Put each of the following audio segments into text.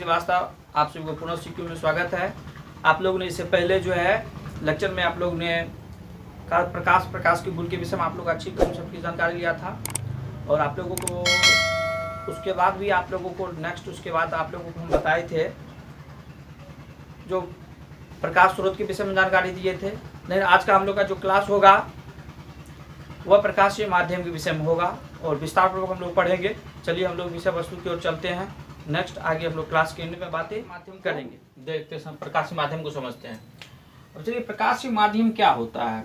श्रीवास्तव, आप सभी को पुनः सीक्यू में स्वागत है। आप लोगों ने इससे पहले जो है लेक्चर में आप लोग ने प्रकाश के गुण के विषय में आप लोग अच्छी कॉन्सेप्ट की जानकारी लिया था और आप लोगों को उसके बाद भी आप लोगों को उसके बाद आप लोगों को हम बताए थे जो प्रकाश स्रोत के विषय में जानकारी दिए थे। नहीं, आज का हम लोग का जो क्लास होगा वह प्रकाशीय माध्यम के विषय में होगा और विस्तार पूर्वक हम लोग पढ़ेंगे। चलिए हम लोग विषय वस्तु की ओर चलते हैं। नेक्स्ट आगे हम लोग क्लास के एंड में बातें माध्यम करेंगे, देखते हैं प्रकाशीय माध्यम को समझते हैं। अब चलिए प्रकाशीय माध्यम क्या होता है।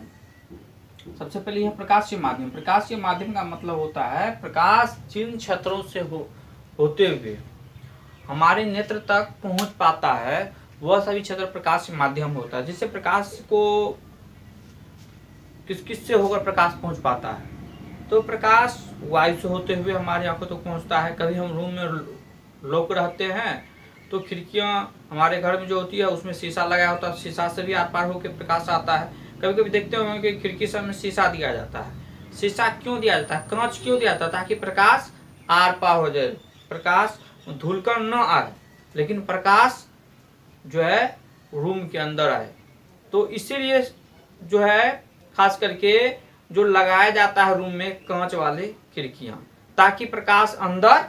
सबसे पहले यह प्रकाशीय माध्यम का मतलब होता है प्रकाश जिन क्षेत्रों से होते हुए हमारे नेत्र तक पहुंच पाता है वह सभी क्षेत्र प्रकाशीय माध्यम होता है। जिससे प्रकाश को किस से होकर प्रकाश पहुंच पाता है, तो प्रकाश वायु से होते हुए हमारी आंखों तक पहुंचता है। कभी हम रूम में लोग रहते हैं तो खिड़कियां हमारे घर में जो होती है उसमें शीशा लगाया होता है, शीशा से भी आर पार होकर प्रकाश आता है। कभी कभी देखते होंगे कि खिड़की सब में शीशा दिया जाता है। शीशा क्यों दिया जाता है, कांच क्यों दिया जाता है, ताकि प्रकाश आर पार हो जाए, प्रकाश धुलकर न आए, लेकिन प्रकाश जो है रूम के अंदर आए। तो इसीलिए जो है खास करके जो लगाया जाता है रूम में कांच वाले खिड़कियां, ताकि प्रकाश अंदर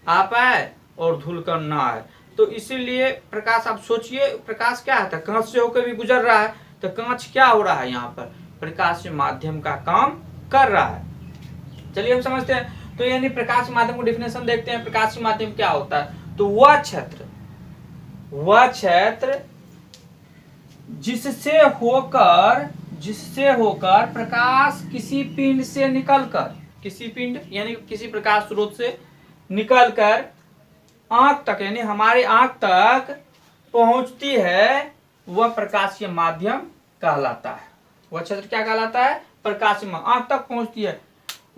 आ पाए और धुल कर ना आए। तो इसीलिए प्रकाश, आप सोचिए प्रकाश क्या है, कांच से होकर भी गुजर रहा है, तो कांच क्या हो रहा है, यहाँ पर प्रकाशीय माध्यम का काम कर रहा है। चलिए हम समझते हैं। तो यानी प्रकाश माध्यम को डेफिनेशन देखते हैं। प्रकाशीय माध्यम क्या होता है, तो वह क्षेत्र जिससे होकर प्रकाश किसी पिंड से निकलकर, किसी पिंड यानी किसी प्रकाश स्रोत से निकलकर आंख तक यानी हमारी आंख तक पहुंचती है, वह प्रकाशीय माध्यम कहलाता है। वह क्षेत्र क्या कहलाता है, प्रकाशीय, आंख तक पहुंचती है।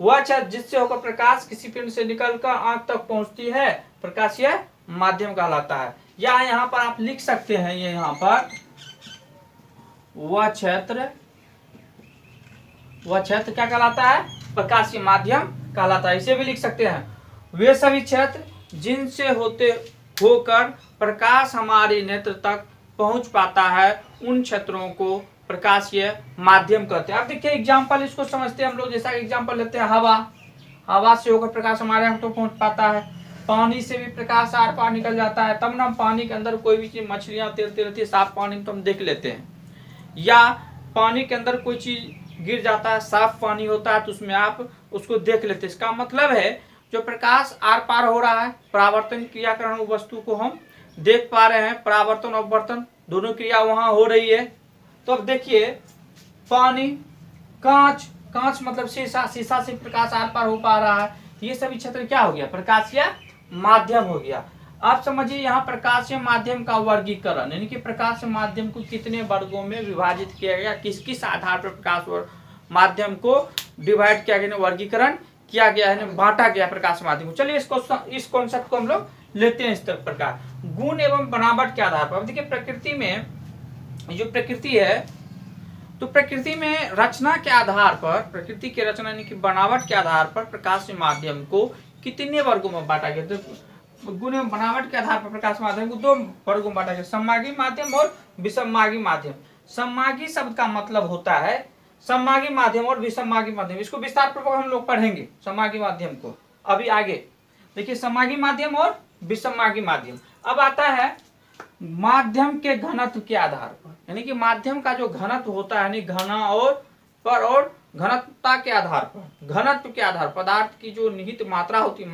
वह क्षेत्र जिससे होकर प्रकाश किसी पिंड से निकलकर आंख तक पहुंचती है, प्रकाशीय माध्यम कहलाता है। या यहाँ पर आप लिख सकते हैं, ये यहाँ पर वह क्षेत्र क्या कहलाता है, प्रकाशीय माध्यम कहलाता है। इसे भी लिख सकते हैं, वे सभी क्षेत्र जिनसे होकर प्रकाश हमारे नेत्र तक पहुंच पाता है उन क्षेत्रों को प्रकाशीय माध्यम कहते हैं। अब देखिए एग्जाम्पल इसको समझते हैं हम लोग। जैसा एग्जाम्पल लेते हैं, हवा से होकर प्रकाश हमारे यहाँ तक पहुंच पाता है। पानी से भी प्रकाश आर पार निकल जाता है, तब ना हम पानी के अंदर कोई भी चीज, मछलियां तैरती रहती है साफ पानी में, तो हम देख लेते हैं। या पानी के अंदर कोई चीज गिर जाता है, साफ पानी होता है, तो उसमें आप उसको देख लेते हैं। इसका मतलब है जो प्रकाश आर पार हो रहा है, परावर्तन क्रिया कर वस्तु को हम देख पा रहे हैं। परावर्तन अपवर्तन दोनों क्रिया वहां हो रही है। तो अब देखिए पानी, कांच मतलब शीशा से प्रकाश आर पार हो पा रहा है। ये सभी क्षेत्र क्या हो गया, प्रकाशीय माध्यम हो गया। आप समझिए यहाँ प्रकाशीय माध्यम का वर्गीकरण, यानी कि प्रकाशीय माध्यम को कितने वर्गों में विभाजित किया गया, किस आधार पर प्रकाश माध्यम को डिवाइड किया गया, वर्गीकरण किया गया है, बांटा गया प्रकाश माध्यम को। चलिए इस कॉन्सेप्ट को हम लोग लेते हैं इस प्रकार, गुण एवं बनावट के आधार पर। अब देखिए प्रकृति में जो प्रकृति है, तो प्रकृति में रचना के आधार पर, प्रकृति की रचना यानी कि बनावट के आधार पर प्रकाशीय माध्यम को कितने वर्गों में बांटा गया। तो गुण एवं बनावट के आधार पर प्रकाश माध्यम को दो वर्गों में बांटा गया, सम्मागी माध्यम और विसम्मागी माध्यम। सम्मागी शब्द का मतलब होता है सम्मागी माध्यम और विसम्मागी माध्यम। इसको विस्तार पूर्वक हम लोग पढ़ेंगे सम्मागी माध्यम को अभी आगे। देखिए सम्मागी माध्यम और विसम्मागी माध्यम। अब आता है माध्यम के घनत्व के आधार पर, यानी कि माध्यम का जो घनत्व होता है, यानी घना और घनत्वता के आधार पर, घनत्व के आधार, पदार्थ की जो निहित मात्रा होती है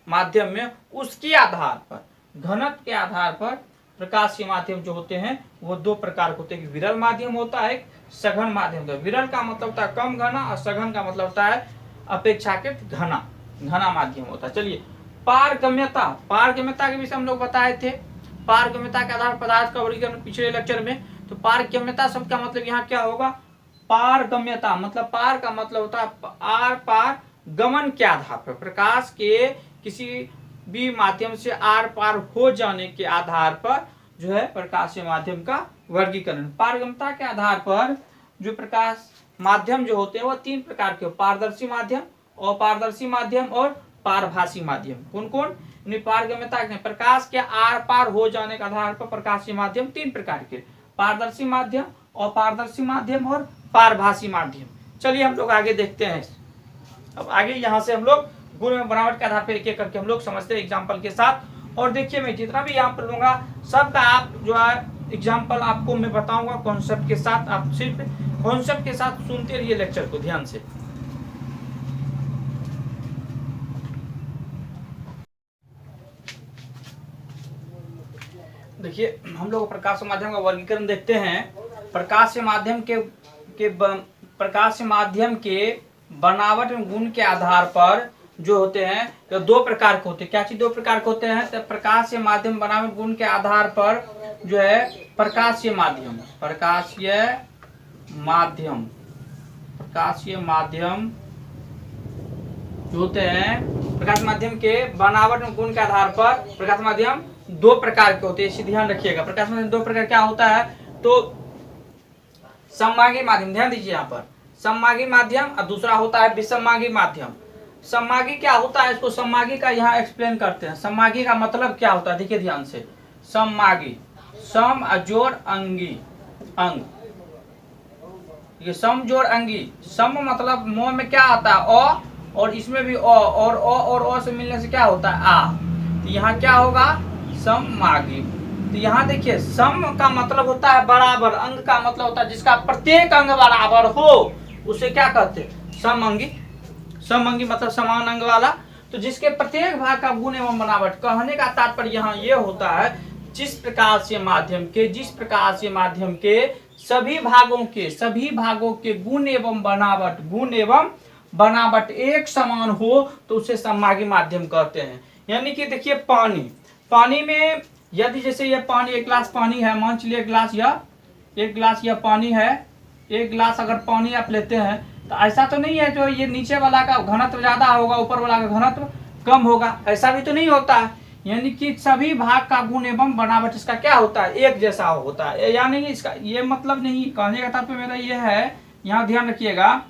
माध्यम में, उसके आधार पर, घनत्व के आधार पर प्रकाशीय माध्यम जो होते हैं वो दो प्रकार होते हैं। विरल माध्यम होता है, सघन माध्यम होता है। विरल का मतलब होता है कम घना और सघन का मतलब होता है अपेक्षाकृत घना माध्यम होता है। चलिए पारगम्यता के विषय हम लोग बताए थे। पारगम्यता के आधार पदार्थ का वर्गीकरण पिछले लेक्चर में। तो पारगम्यता शब्द का मतलब यहाँ क्या होगा, पारगम्यता मतलब पार का मतलब होता है आर पार, गमन के आधार पर, प्रकाश के किसी भी माध्यम से आर पार हो जाने के आधार पर जो है प्रकाशीय माध्यम का वर्गीकरण। पारगम्यता के आधार पर जो प्रकाश माध्यम जो होते हैं वो तीन प्रकार के, पारदर्शी माध्यम, अपारदर्शी माध्यम और पारभासी माध्यम। कौन कौन, पारगम्यता प्रकाश के आर पार हो जाने के आधार पर प्रकाशीय माध्यम तीन प्रकार के, पारदर्शी माध्यम, अपारदर्शी माध्यम और पारभासी माध्यम। चलिए हम लोग आगे देखते हैं। अब आगे यहाँ से हम लोग गुण एवं बनावट के आधार पर एक एक करके हम लोग समझते हैं एग्जाम्पल के साथ। और देखिए मैं जितना भी यहाँ पर लूंगा सबका आप जो है एग्जाम्पल आपको मैं बताऊंगा कॉन्सेप्ट के साथ, आप सिर्फ कॉन्सेप्ट के साथ सुनते रहिए लेक्चर को ध्यान से। देखिए हम लोग प्रकाश माध्यम का वर्गीकरण देखते हैं। प्रकाश माध्यम के बनावट गुण के आधार पर जो होते हैं तो दो प्रकार के होते हैं। क्या चीज दो प्रकार के होते हैं? तो प्रकाशीय माध्यम बनावट गुण के आधार पर जो है प्रकाशीय माध्यम जो होते हैं प्रकाश माध्यम के बनावट गुण के आधार पर प्रकाश माध्यम दो प्रकार के होते हैं, इसे ध्यान रखिएगा। प्रकाश माध्यम दो प्रकार क्या होता है? तो सममागी माध्यम, ध्यान दीजिए यहाँ पर, सममागी माध्यम और दूसरा होता है विषममागी माध्यम। सममागी क्या होता है? इसको सममागी का यहाँ एक्सप्लेन करते हैं। सममागी का मतलब क्या होता है देखिए ध्यान से। सममागी, सम जोड़ अंगी, अंग, ये सम जोड़ अंगी। सम मतलब मो में क्या आता है? अ, और इसमें भी अ, और अ से मिलने से क्या होता है? आ। तो यहाँ क्या होगा? सममागी। तो यहाँ देखिए सम का मतलब होता है बराबर, अंग का मतलब होता है जिसका प्रत्येक अंग बराबर हो उसे क्या कहते हैं? समअंगी। समअंगी मतलब समान अंग वाला। तो जिसके प्रत्येक भाग का गुण एवं बनावट, कहने का तात्पर्य यहाँ ये होता है जिस प्रकार से माध्यम के सभी भागों के गुण एवं बनावट एक समान हो तो उसे सममागी माध्यम कहते हैं। यानी कि देखिए पानी में यदि जैसे ये पानी, एक गिलास पानी है, मान चलिए एक गिलास या पानी है, एक गिलास अगर पानी आप लेते हैं तो ऐसा तो नहीं है जो ये नीचे वाला का घनत्व ज्यादा होगा ऊपर वाला का घनत्व कम होगा, ऐसा भी तो नहीं होता है। यानी कि सभी भाग का गुण एवं बनावट इसका क्या होता है? एक जैसा होता है। यानी कि इसका ये मतलब नहीं, कहने का तात्पर्य मेरा ये है, यहाँ ध्यान रखिएगा,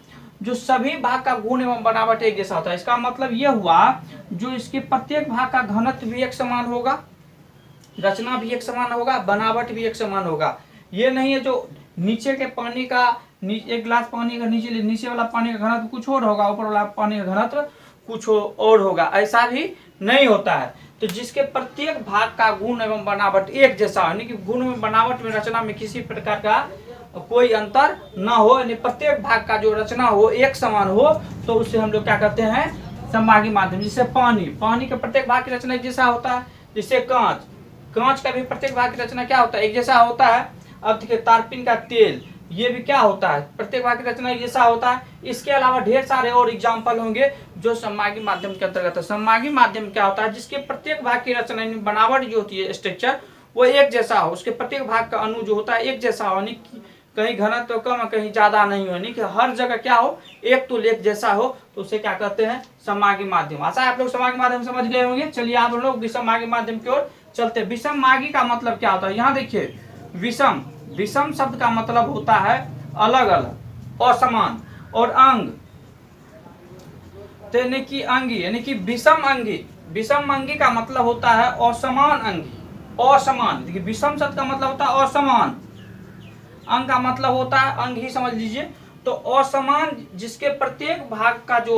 जो सभी भाग का गुण एवं बनावट एक जैसा होता है, इसका मतलब ये हुआ जो इसके प्रत्येक भाग का घनत्व भी एक समान होगा, रचना भी एक समान होगा, बनावट भी एक समान होगा। ये नहीं है जो नीचे के पानी का, एक गिलास पानी का नीचे वाला पानी का घनत्व कुछ और होगा, ऊपर वाला पानी का घनत्व कुछ और होगा, ऐसा भी नहीं होता है। तो जिसके प्रत्येक भाग का गुण एवं बनावट एक जैसा, यानी कि गुण में, बनावट में, रचना में किसी प्रकार का कोई अंतर न हो, यानी प्रत्येक भाग का जो रचना हो एक समान हो, तो उसे हम लोग क्या कहते हैं? सममागी माध्यम। जैसे पानी के प्रत्येक भाग की रचना एक जैसा होता है। जैसे कांच का भी प्रत्येक भाग की रचना क्या होता है? एक जैसा होता है। अब देखिए तारपीन का तेल, ये भी क्या होता है? प्रत्येक भाग की रचना एक जैसा होता है। इसके अलावा ढेर सारे और एग्जाम्पल होंगे जो सममागी माध्यम के अंतर्गत है। सममागी माध्यम क्या होता है? जिसके प्रत्येक भाग की रचना, बनावट जो होती है, स्ट्रक्चर, वो एक जैसा हो, उसके प्रत्येक भाग का अणु जो होता है एक जैसा हो, यानी कहीं घनत्व तो कम कहीं ज्यादा नहीं हो, यानी कि हर जगह क्या हो? एक तुल्य एक जैसा हो, तो उसे क्या कहते हैं? सममागी माध्यम। आशा है आप लोग सममागी माध्यम समझ गए होंगे। चलिए आप लोग विषममागी माध्यम की ओर चलते। विषममागी का मतलब क्या होता है? यहाँ देखिए विषम शब्द का मतलब होता है अलग अलग, असमान, और अंग तो यानी कि अंगी, यानी कि विषम अंगी का मतलब होता है असमान अंगी, असमान। देखिए विषम शब्द का मतलब होता है असमान, अंग का मतलब होता है अंग ही समझ लीजिए। तो असमान जिसके प्रत्येक भाग का जो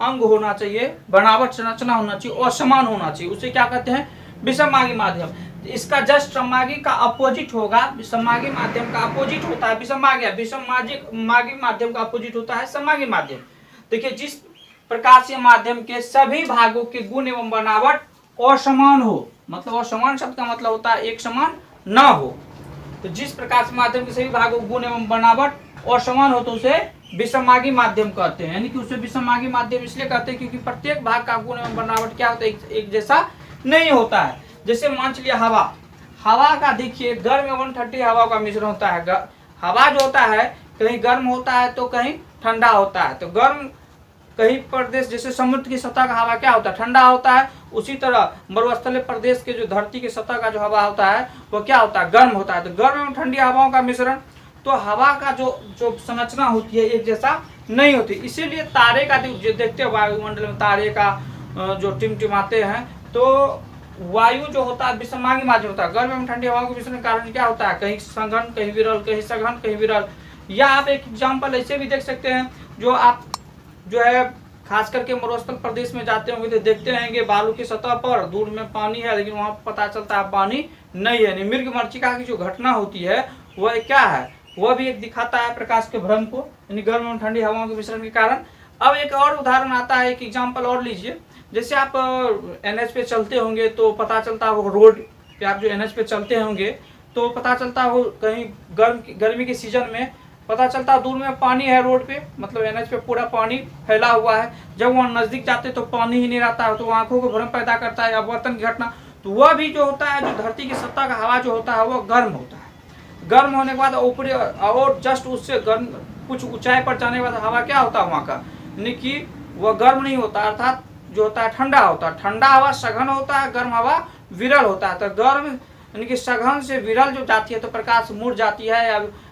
अंग होना चाहिए, बनावट संरचना होना चाहिए, असमान होना चाहिए, उसे क्या कहते हैं? विषममागी माध्यम। इसका जस्ट सममागी का अपोजिट होगा, विषममागी माध्यम का अपोजिट होता है विषममागी माध्यम का अपोजिट होता है सममागी माध्यम। देखिए जिस प्रकाशीय माध्यम के सभी भागों के गुण एवं बनावट असमान हो, मतलब असमान शब्द का मतलब होता है एक समान न हो। तो जिस प्रकाश माध्यम के सभी भागों गुण एवं बनावट असमान हो तो उसे विषममागी माध्यम कहते हैं। यानी कि उसे विषममागी माध्यम इसलिए कहते हैं क्योंकि प्रत्येक भाग का गुण एवं बनावट क्या होता है? एक जैसा नहीं होता है। जैसे मान चलिए हवा का देखिए गर्म एवं ठंडी हवा का मिश्रण होता है। हवा जो होता है कहीं गर्म होता है तो कहीं ठंडा होता है। तो गर्म कहीं प्रदेश जैसे समुद्र की सतह का हवा क्या होता है? ठंडा होता है। उसी तरह मरुस्थलीय प्रदेश के जो धरती की सतह का जो हवा होता है वो क्या होता है? गर्म होता है। तो गर्म एवं ठंडी हवाओं का मिश्रण, तो हवा का जो संरचना होती है एक जैसा नहीं होती। इसीलिए तारे का देखते हो वायुमंडल में तारे का जो टिमटिमाते हैं तो वायु जो होता है विषमांगी माध्यम होता है, गर्म एवं ठंडी हवा के विसरण के कारण क्या होता है, कहीं सघन कहीं विरल, कहीं सघन कहीं विरल। या आप एक एग्जाम्पल ऐसे भी देख सकते हैं, जो आप जो है खास करके मरुस्थल प्रदेश में जाते होंगे तो देखते रहेंगे बालू की सतह पर दूर में पानी है, लेकिन वहां पता चलता है पानी नहीं है। मृग मरीचिका की जो घटना होती है वह क्या है, वह भी एक दिखाता है प्रकाश के भ्रम को, यानी गर्म एवं ठंडी हवाओं के मिश्रण के कारण। अब एक और उदाहरण आता है, एक एग्जाम्पल और लीजिए। जैसे आप NH पे चलते होंगे तो पता चलता है, वो रोड पे आप जो NH पे चलते होंगे तो पता चलता है वो कहीं गर्मी के सीजन में पता चलता है दूर में पानी है रोड पे, मतलब NH पे पूरा पानी फैला हुआ है। जब वहाँ नजदीक जाते तो पानी ही नहीं रहता है, तो आंखों को भ्रम पैदा करता है, अपवर्तन की घटना। तो वह भी जो होता है, जो धरती की सतह का हवा जो होता है वह गर्म होता है। गर्म होने के बाद ऊपरी और जस्ट उससे गर्म कुछ ऊंचाई पर जाने के बाद हवा क्या होता है वहाँ का, यानी कि वह गर्म नहीं होता, अर्थात जो होता है ठंडा होता है। ठंडा हवा सघन होता है, गर्म हवा विरल होता है। तो गर्म यानी कि सघन से विरल जो जाती है तो प्रकाश मुड़ जाती है,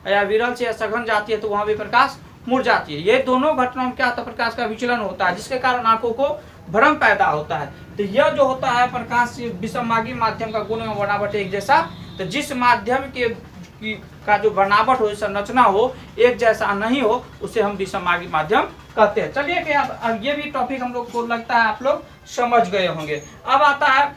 या विरल से सघन जाती है तो वहां भी प्रकाश मुड़ जाती है। ये दोनों घटनाओं में क्या होता है, प्रकाश का विचलन होता है, जिसके कारण आंखों को भ्रम पैदा होता है। तो यह जो होता है प्रकाश विषमांगी माध्यम का गुण एवं बनावट एक जैसा। तो जिस माध्यम के का जो बनावट हो, संरचना हो, एक जैसा नहीं हो, उसे हम विषमांगी माध्यम कहते हैं। चलिए कि अब ये भी टॉपिक हम लोग को लगता है आप लोग समझ गए होंगे। अब आता है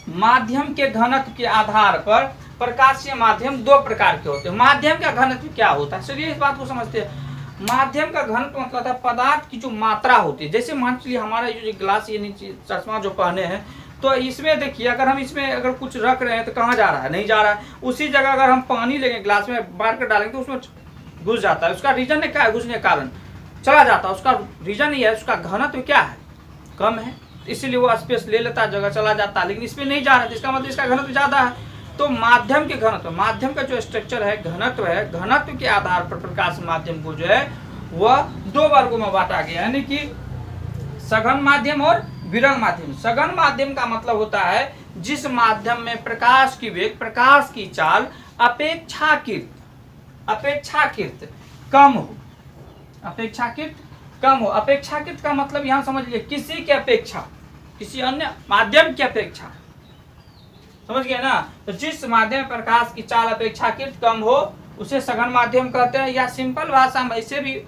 माध्यम के घनत्व के आधार पर प्रकाशीय माध्यम दो प्रकार के होते हैं। माध्यम का घनत्व क्या होता है, चलिए इस बात को समझते हैं। माध्यम का घनत्व मतलब है पदार्थ की जो मात्रा होती है। जैसे मान लीजिए हमारा जो ग्लास ये नीचे चश्मा जो पहने हैं, तो इसमें देखिए अगर हम इसमें अगर कुछ रख रहे हैं तो कहाँ जा रहा है, नहीं जा रहा है। उसी जगह अगर हम पानी लेंगे ग्लास में बार कर डालेंगे तो उसमें घुस जाता है। उसका रीजन क्या है, घुसने के कारण चला जाता है। उसका रीजन ये है, उसका घनत्व क्या है, कम है, इसीलिए वो स्पेस ले लेता है, जगह चला जाता है। लेकिन इसमें नहीं जा रहा है, इसका मतलब इसका घनत्व ज्यादा है। तो माध्यम के घनत्व, माध्यम का जो स्ट्रक्चर है, घनत्व है, घनत्व के आधार पर प्रकाश माध्यम को जो है वह दो वर्गों में बांटा गया, यानी कि सघन माध्यम और विरल माध्यम। सघन माध्यम का मतलब होता है जिस माध्यम में प्रकाश की वेग, प्रकाश की चाल अपेक्षाकृत कम हो। अपेक्षाकृत कम हो, अपेक्षाकृत का मतलब यहां समझ लीजिए किसी की अपेक्षा, किसी अन्य माध्यम की अपेक्षा, समझ गए ना। तो जिस माध्यम में प्रकाश की चाल अपेक्षाकृत कम हो उसे सघन माध्यम कहते हैं। या सिंपल भाषा में ऐसे भी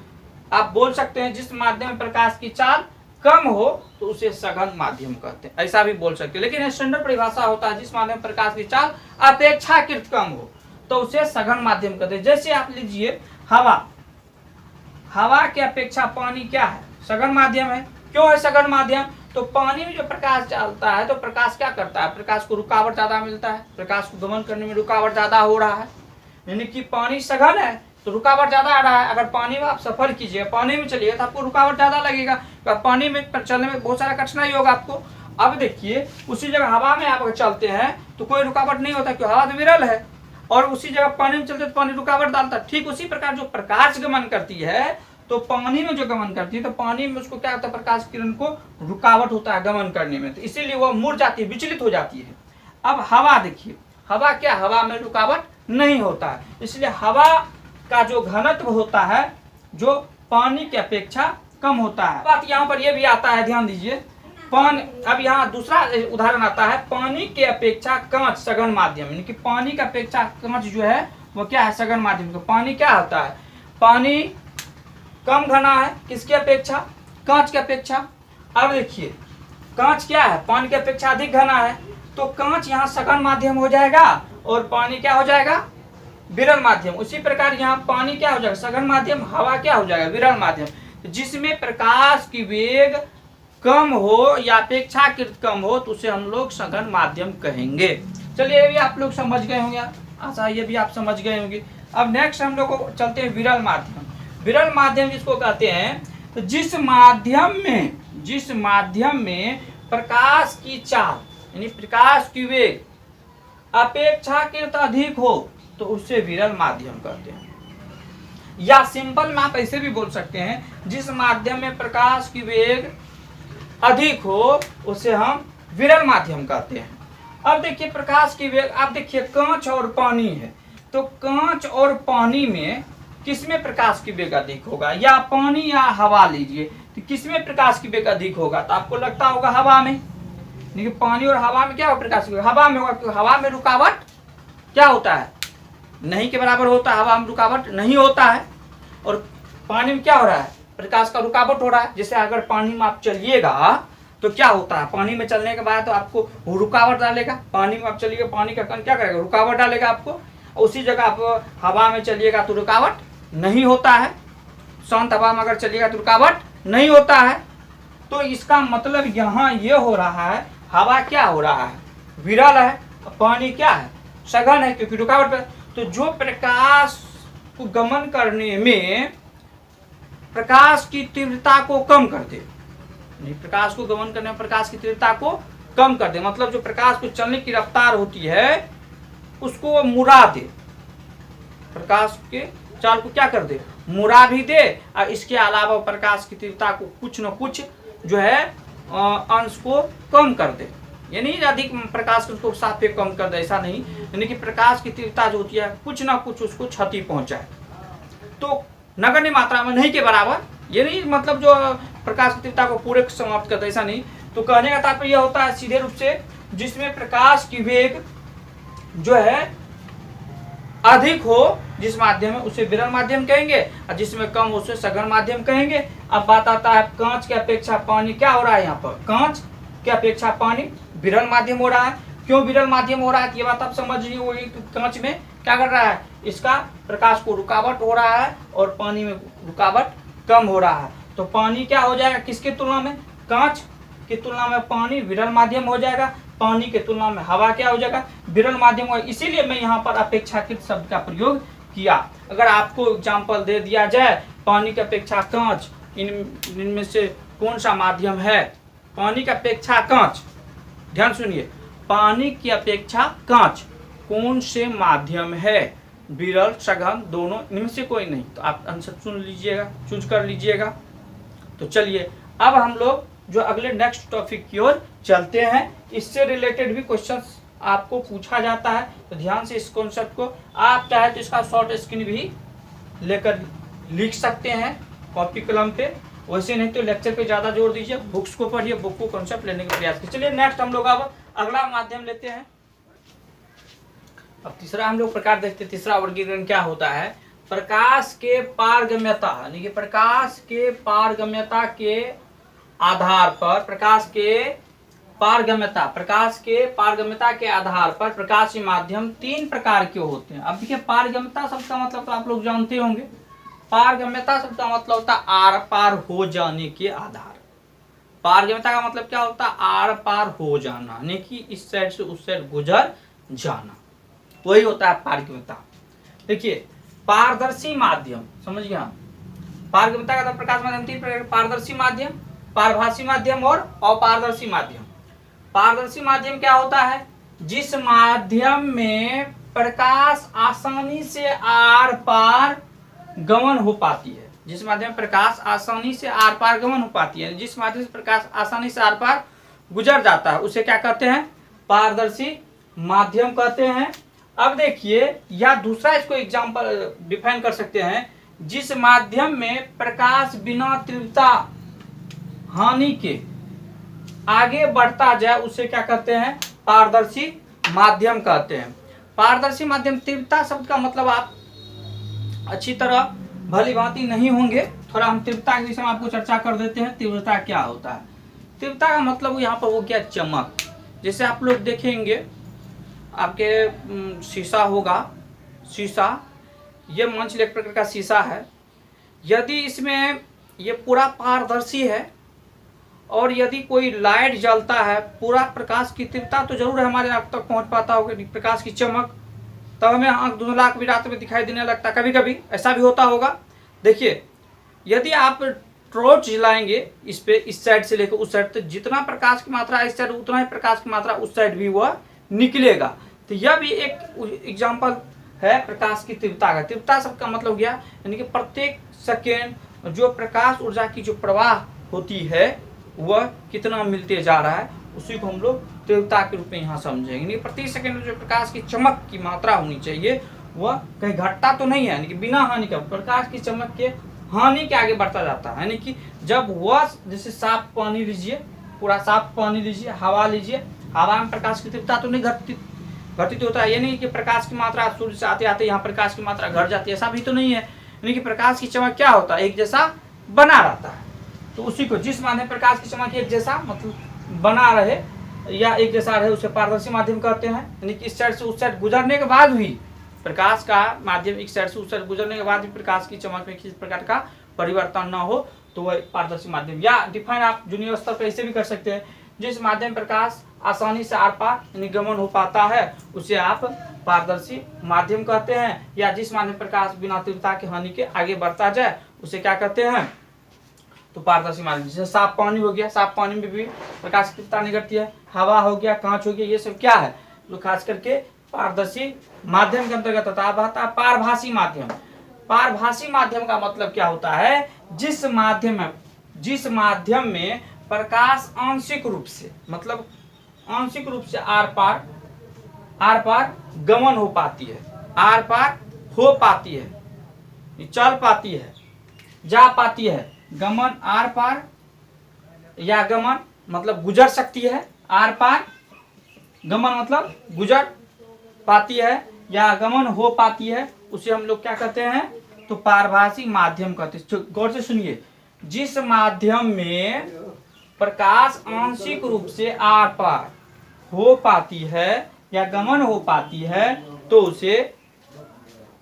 आप बोल सकते हैं, जिस माध्यम में प्रकाश की चाल कम हो तो उसे सघन माध्यम कहते हैं, ऐसा भी बोल सकते हैं। लेकिन स्टैंडर्ड परिभाषा होता है जिस माध्यम में प्रकाश की चाल अपेक्षाकृत कम हो तो उसे सघन माध्यम कहते हैं। जैसे आप लीजिए हवा, हवा की अपेक्षा पानी क्या है, सघन माध्यम है। क्यों है सघन माध्यम, तो पानी में जो प्रकाश चलता है तो प्रकाश क्या करता है, प्रकाश को रुकावट ज्यादा मिलता है, प्रकाश को गमन करने में रुकावट ज्यादा हो रहा है। यानी कि पानी सघन है तो रुकावट ज्यादा आ रहा है। अगर पानी में आप सफर कीजिए, पानी में चलिए तो आपको रुकावट ज्यादा लगेगा, तो पानी में चलने में बहुत सारा कठिनाई होगा आपको। अब देखिए उसी जगह हवा में आप अगर चलते हैं तो कोई रुकावट नहीं होता, क्योंकि हवा तो विरल है। और उसी जगह पानी में चलते तो पानी रुकावट डालता है। ठीक उसी प्रकार जो प्रकाश गमन करती है तो पानी में जो गमन करती है तो पानी में उसको क्या होता है, प्रकाश किरण को रुकावट होता है गमन करने में, तो इसीलिए वह मुड़ जाती है, विचलित हो जाती है। अब हवा देखिए, हवा क्या, हवा में रुकावट नहीं होता है, इसलिए हवा का जो घनत्व होता है जो पानी की अपेक्षा कम होता है। बात यहाँ पर यह भी आता है, ध्यान दीजिए। पानी, अब यहाँ दूसरा उदाहरण आता है, पानी के अपेक्षा कांच सघन माध्यम, यानी कि पानी की अपेक्षा कांच जो है वो क्या है, सघन माध्यम। तो पानी क्या होता है, पानी कम घना है किसकी अपेक्षा, कांच की अपेक्षा। अब देखिए कांच क्या है, पानी की अपेक्षा अधिक घना है, तो कांच यहाँ सघन माध्यम हो जाएगा और पानी क्या हो जाएगा, विरल माध्यम। उसी प्रकार यहाँ पानी क्या हो जाएगा, सघन माध्यम, हवा क्या हो जाएगा, विरल माध्यम। जिसमें प्रकाश की वेग कम हो या अपेक्षाकृत कम हो तो उसे हम लोग सघन माध्यम कहेंगे। चलिए ये भी आप लोग समझ गए होंगे, आशा ये भी आप समझ गए होंगे। अब नेक्स्ट हम लोग को चलते हैं विरल माध्यम। विरल माध्यम जिसको कहते हैं, तो जिस माध्यम में प्रकाश की चाल यानी प्रकाश की वेग अपेक्षाकृत अधिक हो तो उससे विरल माध्यम कहते हैं। या सिंपल में आप ऐसे भी बोल सकते हैं, जिस माध्यम में प्रकाश की वेग अधिक हो उसे हम विरल माध्यम कहते हैं। अब देखिए प्रकाश की वेग, आप देखिए कांच और पानी है, तो कांच और पानी में किसमें प्रकाश की वेग अधिक होगा, या पानी या हवा लीजिए, तो किसमें प्रकाश की वेग अधिक होगा, तो आपको लगता होगा हवा में। यानी कि पानी और हवा में क्या हो प्रकाश की, हवा में होगा, हवा में रुकावट क्या होता है, नहीं के बराबर होता है, हवा में रुकावट नहीं होता है। और पानी में क्या हो रहा है, प्रकाश का रुकावट हो रहा है। जैसे अगर पानी में आप चलिएगा तो क्या होता है, पानी में चलने के बाद तो आपको रुकावट डालेगा, पानी में आप चलिएगा, पानी का कण क्या करेगा, रुकावट डालेगा आपको। उसी जगह आप हवा में चलिएगा तो रुकावट नहीं होता है, शांत हवा में अगर चलिएगा तो रुकावट नहीं होता है। तो इसका मतलब यहाँ ये हो रहा है, हवा क्या हो रहा है, विरल है, पानी क्या है, सघन है, क्योंकि रुकावट पे। तो जो प्रकाश को गमन करने में प्रकाश की तीव्रता को कम कर दे, प्रकाश को गमन करने में प्रकाश की तीव्रता को कम कर दे, मतलब जो प्रकाश को चलने की रफ्तार होती है उसको वो मुड़ा दे, प्रकाश के चाल को क्या कर दे, मुड़ा भी दे। और इसके अलावा प्रकाश की तीव्रता को कुछ न कुछ जो है अंश को कम कर दे, यानी अधिक प्रकाश को साफ पे कम कर दे, ऐसा नहीं, यानी कि प्रकाश की तीव्रता जो होती है कुछ ना कुछ उसको क्षति पहुंचाए। तो नगण्य मात्रा में नहीं के बराबर, ये नहीं मतलब जो प्रकाश की तीव्रता को पूरे समाप्त कर दे, ऐसा नहीं। तो कहने का तात्पर्य यह होता है सीधे रूप से, जिसमें प्रकाश की वेग जो है अधिक हो जिस माध्यम में उसे विरल माध्यम कहेंगे, और जिसमें कम हो उसे सघन माध्यम कहेंगे। अब बात आता है कांच की अपेक्षा पानी क्या हो रहा है, यहाँ पर कांच की अपेक्षा पानी विरल माध्यम हो रहा है। क्यों विरल माध्यम हो रहा है, ये बात आप समझिए। वो कांच में क्या कर रहा है, इसका प्रकाश को रुकावट हो रहा है और पानी में रुकावट कम हो रहा है। तो पानी क्या हो जाएगा किसकी तुलना में, कांच की तुलना में पानी विरल माध्यम हो जाएगा, पानी की तुलना में हवा क्या हो जाएगा, विरल माध्यम होगा। इसीलिए मैं यहाँ पर अपेक्षाकृत शब्द का प्रयोग किया। अगर आपको एग्जाम्पल दे दिया जाए पानी की अपेक्षा कांच, इनमें से कौन सा माध्यम है, पानी की अपेक्षा कांच, ध्यान सुनिए, पानी की अपेक्षा कांच कौन से माध्यम है, विरल सघन दोनों, इनमें से कोई नहीं। तो आप आंसर चुन लीजिएगा, चूज कर लीजिएगा। तो चलिए अब हम लोग जो अगले नेक्स्ट टॉपिक की ओर चलते हैं। इससे रिलेटेड भी क्वेश्चंस आपको पूछा जाता है, तो ध्यान से इस कॉन्सेप्ट को आप चाहे तो इसका शॉर्ट स्क्रीन भी लेकर लिख सकते हैं कॉपी कलम पे, वैसे नहीं तो लेक्चर पे ज्यादा जोर दीजिए, बुक्स को पढ़िए, बुक को कॉन्सेप्ट लेने का प्रयास कीजिए। चलिए नेक्स्ट हम लोग अब अगला माध्यम लेते हैं। अब तीसरा हम लोग प्रकार देखते हैं। तीसरा वर्गीकरण क्या होता है, प्रकाश के पारगम्यता, यानी कि प्रकाश के पारगम्यता के आधार पर, प्रकाश के पारगम्यता के आधार पर प्रकाशीय माध्यम तीन प्रकार के होते हैं। अब देखिए पारगम्यता शब्द का मतलब तो आप लोग जानते होंगे, पारगम्यता शब्द का मतलब होता है आर पार हो जाने के आधार। पारगम्यता का मतलब क्या होता है, आर पार हो जाना, यानी कि इस साइड से उस साइड गुजर जाना, वही होता है पारगम्यता। देखिए पारदर्शी माध्यम, समझ गया, पारगम्यता का प्रकाश माध्यम तीन प्रकार, पारदर्शी माध्यम, पारभासी माध्यम और अपारदर्शी माध्यम। पारदर्शी माध्यम क्या होता है, जिस माध्यम में प्रकाश आसानी से आर पार गमन हो पाती है, जिस माध्यम में प्रकाश आसानी से आर पार गमन हो पाती है, जिस माध्यम से प्रकाश आसानी से आर पार गुजर जाता है, उसे क्या कहते हैं, पारदर्शी माध्यम कहते हैं। अब देखिए या दूसरा इसको एग्जांपल डिफाइन कर सकते हैं, जिस माध्यम में प्रकाश बिना तीव्रता हानि के आगे बढ़ता जाए उसे क्या कहते हैं, पारदर्शी माध्यम कहते हैं। पारदर्शी माध्यम, तीव्रता शब्द का मतलब आप अच्छी तरह भली भांति नहीं होंगे, थोड़ा हम तीव्रता के विषय में आपको चर्चा कर देते हैं। तीव्रता क्या होता है, तीव्रता का मतलब यहाँ पर वो क्या, चमक। जैसे आप लोग देखेंगे आपके शीशा होगा, शीशा ये मंच एक प्रकार का शीशा है, यदि इसमें ये पूरा पारदर्शी है और यदि कोई लाइट जलता है, पूरा प्रकाश की तीव्रता तो जरूर हमारे आंख तक पहुंच पाता होगा, प्रकाश की चमक, तब हमें आंख धुंधला भी रात में दिखाई देने लगता है, कभी कभी ऐसा भी होता होगा। देखिए यदि आप टॉर्च जलाएंगे इस पे, इस साइड से लेकर उस साइड, तो जितना प्रकाश की मात्रा इस साइड उतना ही प्रकाश की मात्रा उस साइड भी वह निकलेगा। तो यह भी एक एग्जाम्पल है प्रकाश की तीव्रता का। तीव्रता शब्द का मतलब गया यानी कि प्रत्येक सेकेंड जो प्रकाश ऊर्जा की जो प्रवाह होती है वह कितना मिलते जा रहा है, उसी को हम लोग तीव्रता के रूप में यहाँ समझेंगे। प्रति सेकंड में जो प्रकाश की चमक की मात्रा होनी चाहिए वह कहीं घटता तो नहीं है, यानी कि बिना हानि का प्रकाश की चमक के हानि के आगे बढ़ता जाता है। यानी कि जब वह, जैसे साफ पानी लीजिए, पूरा साफ पानी लीजिए, हवा लीजिए, हवा में प्रकाश की तीव्रता तो नहीं घटित होता है। ये नहीं कि प्रकाश की मात्रा सूर्य से आते आते यहाँ प्रकाश की मात्रा घट जाती है, ऐसा भी तो नहीं है। यानी कि प्रकाश की चमक क्या होता है, एक जैसा बना रहता है। तो उसी को जिस माध्यम प्रकाश की चमक एक जैसा मतलब बना रहे या एक जैसा रहे उसे पारदर्शी माध्यम कहते हैं। यानी कि इस साइड से उस साइड गुजरने के बाद भी प्रकाश का माध्यम एक साइड से उस साइड गुजरने के बाद भी प्रकाश की चमक में किसी प्रकार का परिवर्तन न हो तो वह पारदर्शी माध्यम, या डिफाइन आप जूनियर स्तर पर ऐसे भी कर सकते हैं, जिस माध्यम प्रकाश आसानी से आर पार निगमन हो पाता है उसे आप पारदर्शी माध्यम कहते हैं। या जिस माध्यम प्रकाश बिना तीव्रता की हानि के आगे बढ़ता जाए उसे क्या कहते हैं, तो पारदर्शी माध्यम। जैसे साफ पानी हो गया, साफ पानी में भी प्रकाश की तीव्रता नहीं घटती है। हवा हो गया, कांच हो गया, ये सब क्या है, जो खास करके पारदर्शी माध्यम के अंतर्गत आता है। पारभासी माध्यम, पारभासी माध्यम का मतलब क्या होता है, जिस माध्यम में प्रकाश आंशिक रूप से मतलब आंशिक रूप से आर पार गमन हो पाती है, आर पार हो पाती है, चल पाती है, जा पाती है। गमन आर पार या गमन मतलब गुजर सकती है, आर पार गमन मतलब गुजर पाती है या गमन हो पाती है, उसे हम लोग क्या कहते हैं, तो पारभासी माध्यम कहते हैं। गौर से सुनिए, जिस माध्यम में प्रकाश आंशिक रूप से आर पार हो पाती है या गमन हो पाती है तो उसे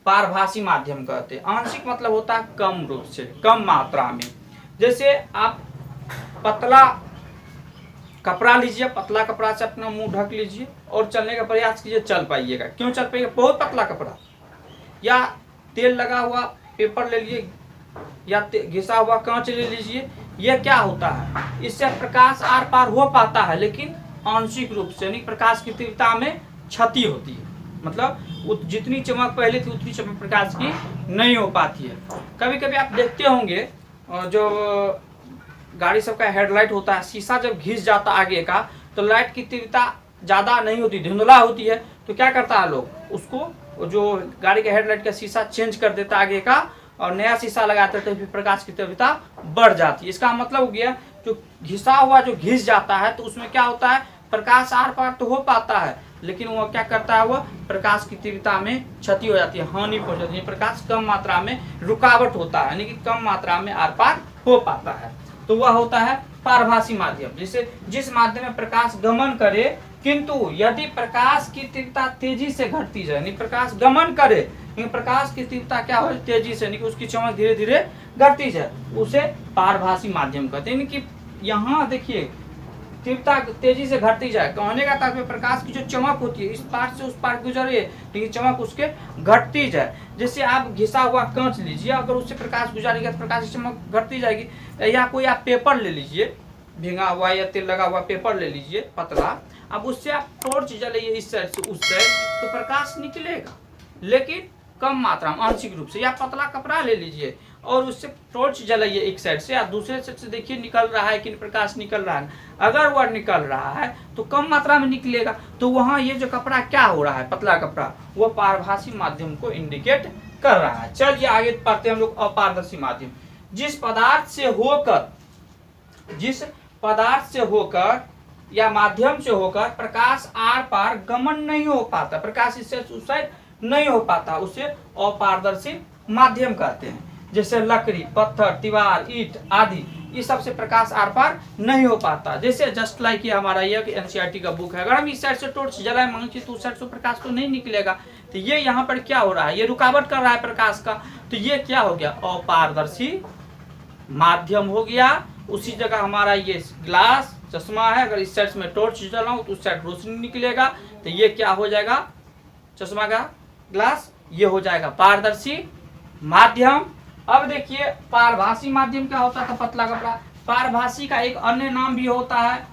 पारभासी माध्यम कहते हैं। आंशिक मतलब होता है कम रूप से, कम मात्रा में। जैसे आप पतला कपड़ा लीजिए, पतला कपड़ा से अपना मुंह ढक लीजिए और चलने का प्रयास कीजिए, चल पाइएगा। क्यों चल पाइएगा, बहुत पतला कपड़ा। या तेल लगा हुआ पेपर ले लीजिए या घिसा हुआ कांच ले लीजिए, यह क्या होता है, इससे प्रकाश आर पार हो पाता है लेकिन आंशिक रूप से, यानी प्रकाश की तीव्रता में क्षति होती है। मतलब जितनी चमक पहले थी उतनी चमक प्रकाश की नहीं हो पाती है। कभी कभी आप देखते होंगे जो गाड़ी सबका हेडलाइट होता है, शीशा जब घिस जाता आगे का तो लाइट की तीव्रता ज़्यादा नहीं होती, धुंधला होती है, तो क्या करता है लोग, उसको जो गाड़ी के हेडलाइट का शीशा चेंज कर देता आगे का और नया शीशा लगाते तो फिर प्रकाश की तीव्रता बढ़ जाती है। इसका मतलब हो गया जो घिसा हुआ जो घिस जाता है तो उसमें क्या होता है, प्रकाश आर पार तो हो पाता है लेकिन वह क्या करता है, वह प्रकाश की तीव्रता में क्षति हो जाती है, हानि पहुंच जाती है। प्रकाश कम मात्रा में रुकावट होता है, यानी कि कम मात्रा में आर पार हो पाता है, तो वह होता है पारभासी माध्यम। जिसे जिस माध्यम में प्रकाश गमन करे किंतु यदि प्रकाश की तीव्रता तेजी से घटती जाए, यानी प्रकाश गमन करे लेकिन प्रकाश की तीव्रता क्या हो, तेजी से, यानी कि उसकी चमक धीरे धीरे घटती जाए, उसे पारभासी माध्यम कहते हैं। यानी कि यहाँ देखिए तीव्रता तेजी से घटती जाए, कहने का तात्पर्य प्रकाश की जो चमक होती है इस पार से उस पार गुजरे लेकिन चमक उसके घटती जाए। जैसे आप घिसा हुआ कांच लीजिए, अगर उससे प्रकाश गुजारेगा तो प्रकाश की चमक घटती जाएगी। या कोई आप पेपर ले लीजिए, भींगा हुआ या तेल लगा हुआ पेपर ले लीजिए पतला, अब उससे आप टॉर्च जलाइए इस साइड से उस साइड तो प्रकाश निकलेगा लेकिन कम मात्रा में, आंशिक रूप से। या पतला कपड़ा ले लीजिए और उससे टॉर्च जलाइए एक साइड से या दूसरे साइड से, देखिए निकल रहा है कि प्रकाश निकल रहा है। अगर वह निकल रहा है तो कम मात्रा में निकलेगा, तो वहाँ ये जो कपड़ा क्या हो रहा है, पतला कपड़ा, वह पारभासी माध्यम को इंडिकेट कर रहा है। चलिए आगे पढ़ते हैं हम लोग अपारदर्शी माध्यम। जिस पदार्थ से होकर या माध्यम से होकर प्रकाश आर पार गमन नहीं हो पाता, प्रकाश इससे उस साइड नहीं हो पाता, उसे अपारदर्शी माध्यम कहते हैं। जैसे लकड़ी, पत्थर, दीवार, ईंट आदि, ये सबसे प्रकाश आर पार नहीं हो पाता। जैसे जस्ट लाइक ये हमारा ये एनसीईआरटी का बुक है, अगर हम इस साइड से टॉर्च जलाए मांगे तो उस साइड से प्रकाश तो नहीं निकलेगा, तो ये यहाँ पर क्या हो रहा है, ये रुकावट कर रहा है प्रकाश का, तो ये क्या हो गया, अपारदर्शी माध्यम हो गया। उसी जगह हमारा ये ग्लास चश्मा है, अगर इस साइड में टॉर्च जलाऊं तो उस साइड रोशनी निकलेगा, तो ये क्या हो जाएगा, चश्मा का ग्लास, ये हो जाएगा पारदर्शी माध्यम। अब देखिए पारभासी माध्यम क्या होता था, पतला कपड़ा। पारभासी का एक अन्य नाम भी होता है,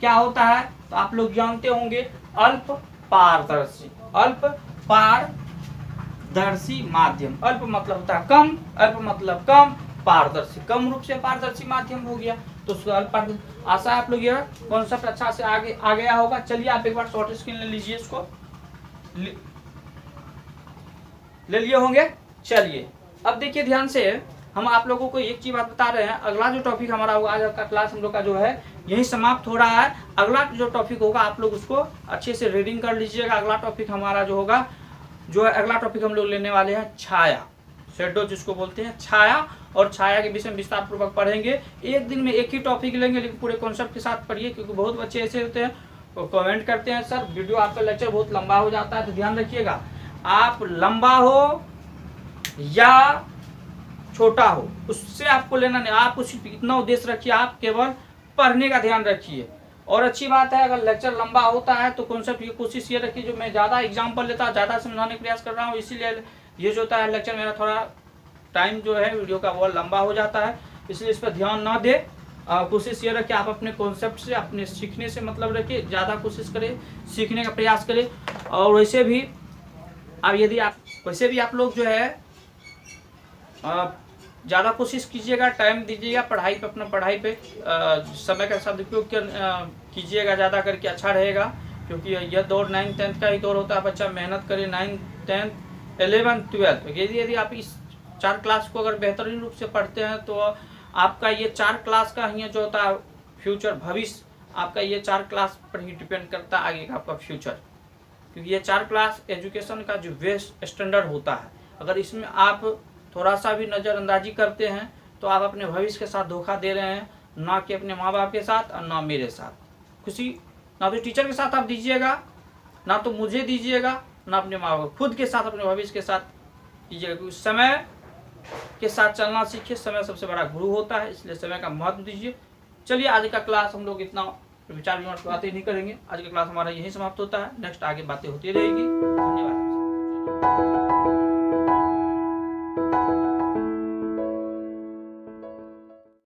क्या होता है, तो आप लोग जानते होंगे, अल्प पारदर्शी। अल्प पारदर्शी माध्यम, अल्प मतलब होता है कम, अल्प मतलब कम, पारदर्शी कम रूप से पारदर्शी माध्यम हो गया। तो आशा है आप लोग यह कॉन्सेप्ट अच्छा से आगे आ गया होगा। चलिए आप एक बार शॉर्ट स्क्रीन ले लीजिए, इसको ले लिए होंगे। चलिए अब देखिए ध्यान से, हम आप लोगों को एक चीज बात बता रहे हैं, अगला जो टॉपिक हमारा होगा आज का क्लास हम लोग का जो है यही समाप्त हो रहा है। अगला जो टॉपिक होगा आप लोग उसको अच्छे से रीडिंग कर लीजिएगा। अगला टॉपिक हमारा जो होगा, जो है अगला टॉपिक हम लोग लेने वाले हैं छाया, शेडो जिसको बोलते हैं, छाया। और छाया के विषय में विस्तार पूर्वक पढ़ेंगे। एक दिन में एक ही टॉपिक लेंगे, लेकिन पूरे कॉन्सेप्ट के साथ पढ़िए, क्योंकि बहुत बच्चे ऐसे होते हैं वो कमेंट करते हैं सर वीडियो आपका लेक्चर बहुत लंबा हो जाता है। तो ध्यान रखिएगा, आप लंबा हो या छोटा हो उससे आपको लेना नहीं, आप उस इतना उद्देश्य रखिए, आप केवल पढ़ने का ध्यान रखिए। और अच्छी बात है, अगर लेक्चर लंबा होता है तो कॉन्सेप्ट की कोशिश ये रखिए, जो मैं ज़्यादा एग्जाम्पल लेता, ज़्यादा समझाने का प्रयास कर रहा हूँ, इसीलिए ये जो होता है लेक्चर मेरा थोड़ा टाइम जो है वीडियो का वो लंबा हो जाता है, इसलिए इस पर ध्यान ना दे। कोशिश ये रखिए आप अपने कॉन्सेप्ट से, अपने सीखने से मतलब रखिए, ज़्यादा कोशिश करें, सीखने का प्रयास करें। और वैसे भी आप लोग जो है ज़्यादा कोशिश कीजिएगा, टाइम दीजिएगा पढ़ाई पे, अपना पढ़ाई पे समय का सदुपयोग कीजिएगा ज़्यादा करके, अच्छा रहेगा। क्योंकि यह दौर 9th 10th का ही दौर होता है, बच्चा मेहनत करे 9th 10th 11th 12th। यदि आप इस 4 क्लास को अगर बेहतरीन रूप से पढ़ते हैं तो आपका ये 4 क्लास का ही जो होता है फ्यूचर, भविष्य आपका ये 4 क्लास पर ही डिपेंड करता है आगे का आपका फ्यूचर। क्योंकि ये 4 क्लास एजुकेशन का जो बेस्ट स्टैंडर्ड होता है, अगर इसमें आप थोड़ा सा भी नज़रअंदाजी करते हैं तो आप अपने भविष्य के साथ धोखा दे रहे हैं, ना कि अपने माँ बाप के साथ और ना मेरे साथ। खुशी ना तो टीचर के साथ आप दीजिएगा, ना तो मुझे दीजिएगा, ना अपने माँ बाप, खुद के साथ, अपने भविष्य के साथ दीजिएगा। क्योंकि समय के साथ चलना सीखिए, समय सबसे बड़ा गुरु होता है, इसलिए समय का महत्व दीजिए। चलिए आज का क्लास हम लोग इतना विचार विमर्श बातें नहीं करेंगे, आज का क्लास हमारा यही समाप्त होता है। नेक्स्ट आगे बातें होती रहेगी। धन्यवाद।